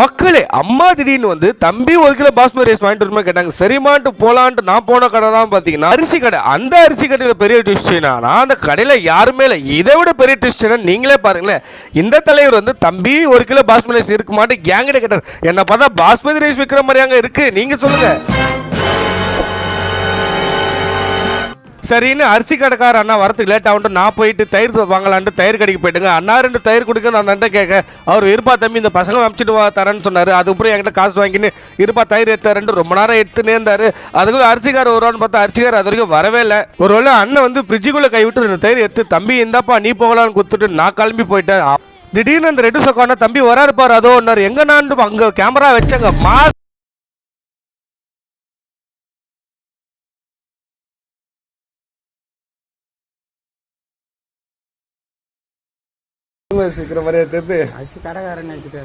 மக்களே, அம்மா திடீர்னு வந்து தம்பி 1 கிலோ பாஸ்மதி ரைஸ் வாங்கிட்டு வருமா கேட்டாங்க. சரிமான்ட்டு போலான்ட்டு நான் போன கடை தான் பார்த்தீங்கன்னா அரிசி கடை. அந்த அரிசி கடையில் பெரிய ட்விஸ்ட் நான் அந்த கடையில் யாருமே இல்லை. இதை விட பெரிய ட்விஸ்ட் நீங்களே பாருங்களேன். இந்த தலைவர் வந்து தம்பி 1 கிலோ பாஸ்மதி ரைஸ் இருக்கு மாட்டு கேங்கிட்ட கேட்டார். என்ன பார்த்தா பாஸ்மதி ரைஸ் விற்கிற மாதிரி அங்கே இருக்கு, நீங்க சொல்லுங்க. சரின்னு அரிசி கடைக்கார அண்ணா வரத்துக்கு லேட் ஆகிட்டு நான் போயிட்டு தயிர் வாங்கலான்ட்டு தயிர் கடைக்கு போயிட்டுங்க. அண்ணா 2 தயிர் கொடுக்க நான் அண்ணன் கேட்க அவர் இருப்பா தம்பி இந்த பசங்க அனுப்பிச்சிட்டு தரேன்னு சொன்னார். அதுக்கப்புறம் என்கிட்ட காசு வாங்கின்னு இருப்பா தயிர் எடுத்தாருன்ட்டு ரொம்ப நேரம் எடுத்துனே இருந்தார். அதுக்கு அரிசிக்கார வருவான்னு பார்த்தா அரிசிக்கார அது வரைக்கும் வரவே இல்லை. ஒருவேளை அண்ணன் வந்து ஃப்ரிட்ஜுக்குள்ளே கை விட்டு 2 தயிர் எடுத்து தம்பி இந்தாப்பா நீ போகலான்னு கொடுத்துட்டு நான் கிளம்பி போயிட்டேன். திடீர்னு அந்த ரெட்டு சொக்கான தம்பி வராருப்பார் அதோ ஒன்னார் எங்க நான் அங்கே கேமரா வச்சாங்க மாஸ் சீக்கிரம் மாதிரியே தெரியுது. அரிசி கடைக்காரன் நினச்சிட்டு